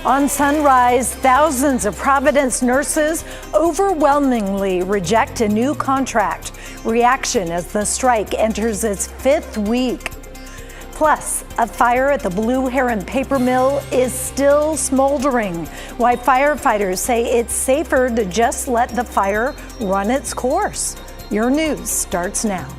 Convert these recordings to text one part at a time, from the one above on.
On Sunrise, thousands of Providence nurses overwhelmingly reject a new contract. Reaction as the strike enters its 5th week. Plus, a fire at the Blue Heron paper mill is still smoldering. Why firefighters say it's safer to just let the fire run its course. Your news starts now.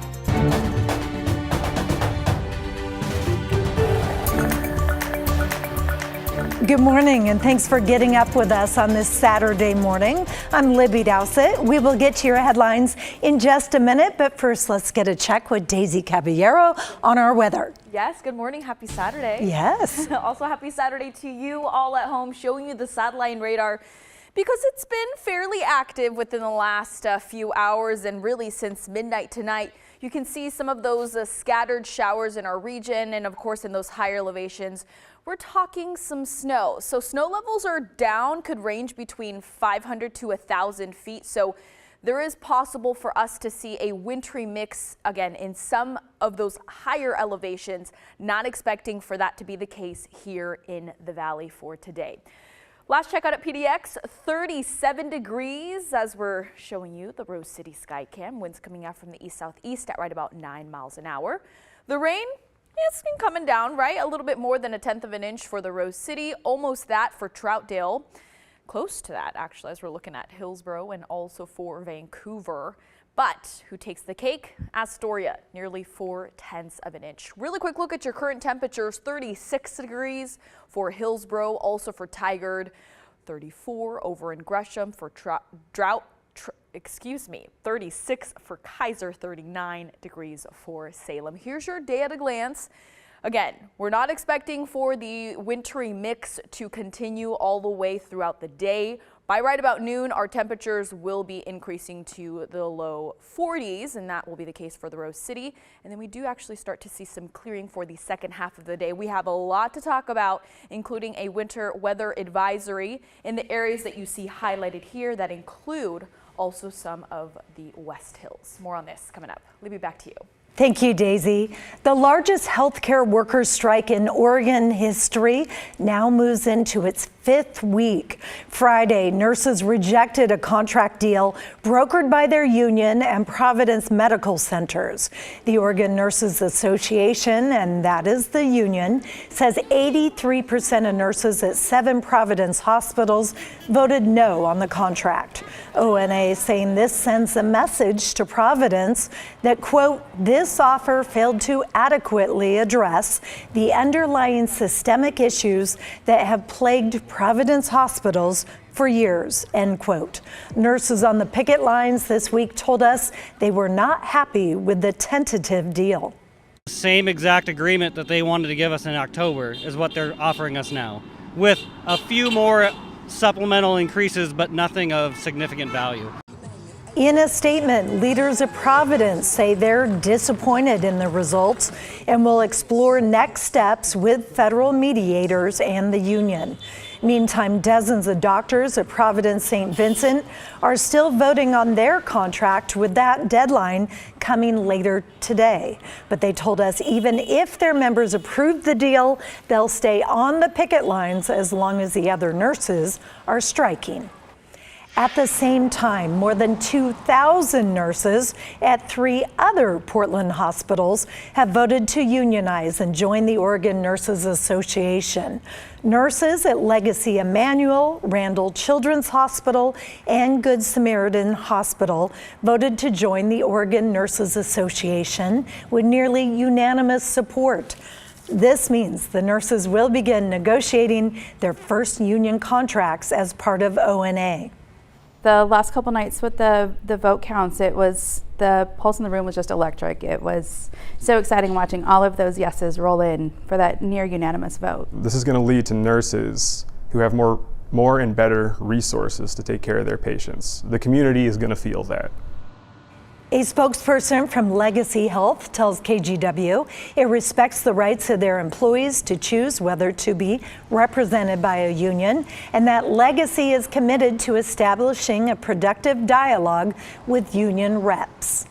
Good morning, and thanks for getting up with us on this Saturday morning. I'm Libby Dowsett. We will get to your headlines in just a minute, but first let's get a check with Daisy Caballero on our weather. Yes, good morning. Happy Saturday. Yes. Also, happy Saturday to you all at home, showing you the satellite radar because it's been fairly active within the last few hours and really since midnight tonight. You can see some of those scattered showers in our region, and of course in those higher elevations. We're talking some snow. So snow levels are down, could range between 500 to 1,000 feet. So there is possible for us to see a wintry mix again in some of those higher elevations. Not expecting for that to be the case here in the valley for today. Last check out at PDX, 37 degrees as we're showing you the Rose City Skycam. Winds coming out from the east-southeast at right about 9 miles an hour. The rain, it's been coming down, right? A little bit more than 1/10 of an inch for the Rose City, almost that for Troutdale. Close to that, actually, as we're looking at Hillsborough and also for Vancouver. But who takes the cake? Astoria, nearly 4/10 of an inch. Really quick look at your current temperatures, 36 degrees for Hillsborough, also for Tigard, 34 over in Gresham for 36 for Kaiser, 39 degrees for Salem. Here's your day at a glance. Again, we're not expecting for the wintry mix to continue all the way throughout the day. By right about noon, our temperatures will be increasing to the low 40s, and that will be the case for the Rose City. And then we do actually start to see some clearing for the second half of the day. We have a lot to talk about, including a winter weather advisory in the areas that you see highlighted here that include also some of the West Hills. More on this coming up. Libby, back to you. Thank you, Daisy. The largest healthcare workers' strike in Oregon history now moves into its 5th week. Friday, nurses rejected a contract deal brokered by their union and Providence Medical Centers. The Oregon Nurses Association, and that is the union, says 83% of nurses at 7 Providence hospitals voted no on the contract. ONA saying this sends a message to Providence that, quote, this offer failed to adequately address the underlying systemic issues that have plagued Providence hospitals for years, end quote. Nurses on the picket lines this week told us they were not happy with the tentative deal. Same exact agreement that they wanted to give us in October is what they're offering us now, with a few more supplemental increases, but nothing of significant value. In a statement, leaders of Providence say they're disappointed in the results and will explore next steps with federal mediators and the union. Meantime, dozens of doctors at Providence St. Vincent are still voting on their contract, with that deadline coming later today. But they told us even if their members approve the deal, they'll stay on the picket lines as long as the other nurses are striking. At the same time, more than 2,000 nurses at 3 other Portland hospitals have voted to unionize and join the Oregon Nurses Association. Nurses at Legacy Emmanuel, Randall Children's Hospital, and Good Samaritan Hospital voted to join the Oregon Nurses Association with nearly unanimous support. This means the nurses will begin negotiating their first union contracts as part of ONA. The last couple nights with the vote counts, it was, the pulse in the room was just electric. It was so exciting watching all of those yeses roll in for that near unanimous vote. This is going to lead to nurses who have more and better resources to take care of their patients. The community is going to feel that. A spokesperson from Legacy Health tells KGW it respects the rights of their employees to choose whether to be represented by a union, and that Legacy is committed to establishing a productive dialogue with union reps.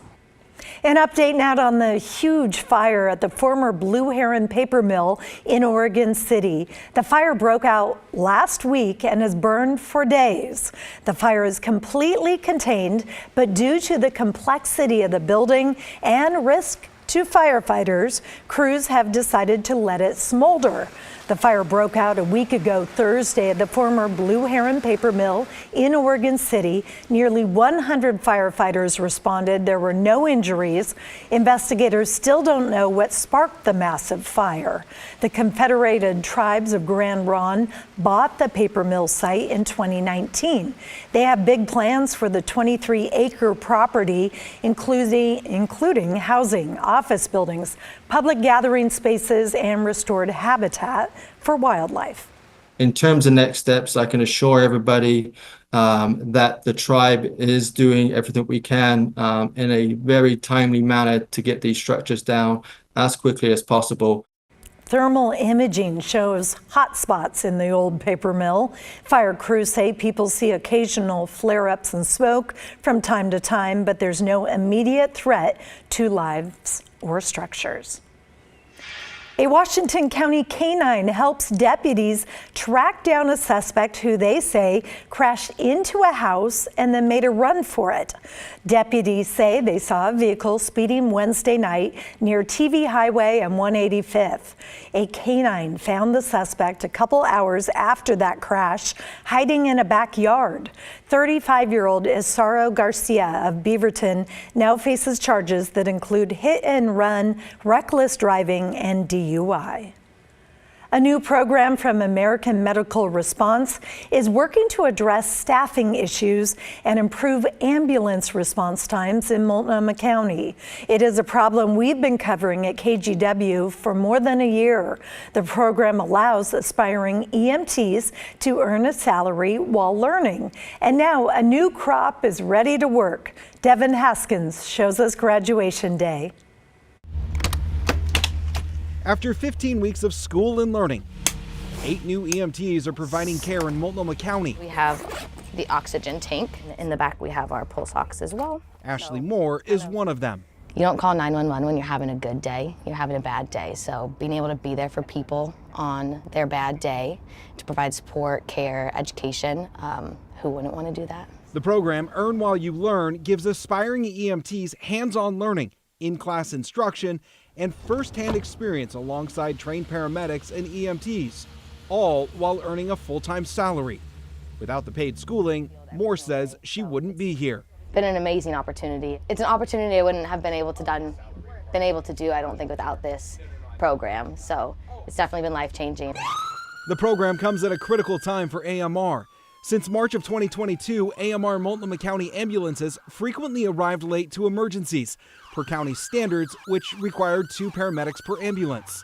An update now on the huge fire at the former Blue Heron paper mill in Oregon City. The fire broke out last week and has burned for days. The fire is completely contained, but due to the complexity of the building and risk to firefighters, crews have decided to let it smolder. The fire broke out a week ago Thursday at the former Blue Heron paper mill in Oregon City. Nearly 100 firefighters responded. There were no injuries. Investigators still don't know what sparked the massive fire. The Confederated Tribes of Grand Ronde bought the paper mill site in 2019. They have big plans for the 23-acre property, including housing, office buildings, public gathering spaces, and restored habitat for wildlife. In terms of next steps, I can assure everybody that the tribe is doing everything we can in a very timely manner to get these structures down as quickly as possible. Thermal imaging shows hot spots in the old paper mill. Fire crews say people see occasional flare-ups and smoke from time to time, but there's no immediate threat to lives or structures. A Washington County canine helps deputies track down a suspect who they say crashed into a house and then made a run for it. Deputies say they saw a vehicle speeding Wednesday night near TV Highway and 185th. A canine found the suspect a couple hours after that crash, hiding in a backyard. 35-year-old Isaro Garcia of Beaverton now faces charges that include hit and run, reckless driving, and DUI. A new program from American Medical Response is working to address staffing issues and improve ambulance response times in Multnomah County. It is a problem we've been covering at KGW for more than a year. The program allows aspiring EMTs to earn a salary while learning. And now a new crop is ready to work. Devin Haskins shows us graduation day. After 15 weeks of school and learning, 8 new EMTs are providing care in Multnomah County. We have the oxygen tank. In the back, we have our pulse ox as well. Ashley Moore is one of them. You don't call 911 when you're having a good day, you're having a bad day. So being able to be there for people on their bad day, to provide support, care, education, who wouldn't want to do that? The program, Earn While You Learn, gives aspiring EMTs hands-on learning, in-class instruction, and first-hand experience alongside trained paramedics and EMTs, all while earning a full-time salary. Without the paid schooling, Moore says she wouldn't be here. Been an amazing opportunity. It's an opportunity I wouldn't have been able to do, I don't think, without this program. So it's definitely been life-changing. The program comes at a critical time for AMR. Since March of 2022, AMR Multnomah County ambulances frequently arrived late to emergencies, per county standards, which required 2 paramedics per ambulance.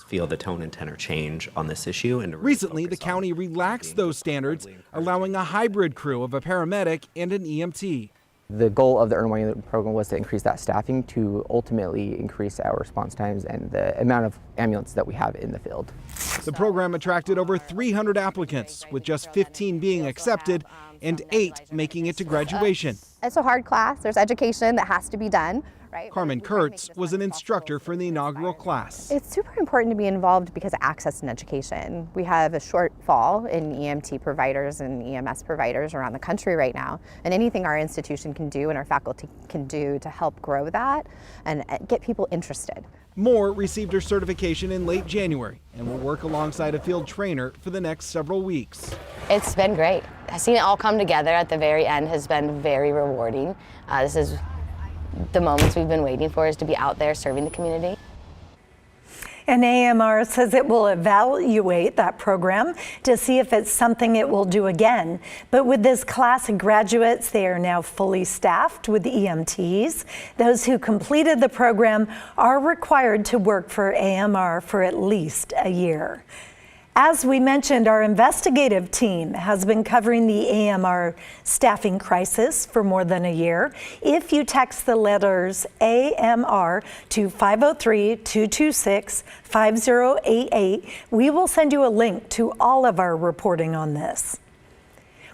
Feel the tone and tenor change on this issue. And recently, the county relaxed those standards, allowing a hybrid crew of a paramedic and an EMT. The goal of the Earn While You Learn program was to increase that staffing to ultimately increase our response times and the amount of ambulances that we have in the field. The program attracted over 300 applicants, with just 15 being accepted and 8 making it to graduation. It's a hard class. There's education that has to be done. Right? Carmen Kurtz was an instructor for the inaugural class. It's super important to be involved because of access and education. We have a shortfall in EMT providers and EMS providers around the country right now, and anything our institution can do and our faculty can do to help grow that and get people interested. Moore received her certification in late January and will work alongside a field trainer for the next several weeks. It's been great. Seeing it all come together at the very end has been very rewarding. This is the moments we've been waiting for, is to be out there serving the community. And AMR says it will evaluate that program to see if it's something it will do again. But with this class of graduates, they are now fully staffed with EMTs. Those who completed the program are required to work for AMR for at least a year. As we mentioned, our investigative team has been covering the AMR staffing crisis for more than a year. If you text the letters AMR to 503-226-5088, we will send you a link to all of our reporting on this.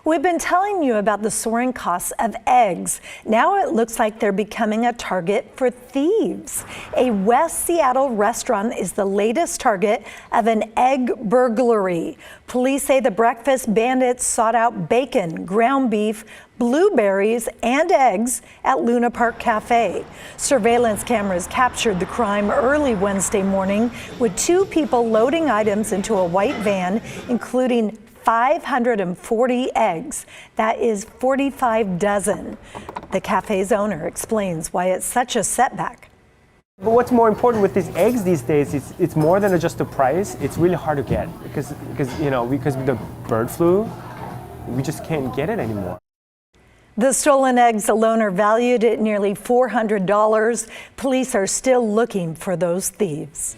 We've been telling you about the soaring costs of eggs. Now it looks like they're becoming a target for thieves. A West Seattle restaurant is the latest target of an egg burglary. Police say the breakfast bandits sought out bacon, ground beef, blueberries, and eggs at Luna Park Cafe. Surveillance cameras captured the crime early Wednesday morning with 2 people loading items into a white van, including 540 eggs. That is 45 dozen. The cafe's owner explains why it's such a setback. But what's more important with these eggs these days, it's more than just the price. It's really hard to get because with the bird flu, we just can't get it anymore. The stolen eggs alone are valued at nearly $400. Police are still looking for those thieves.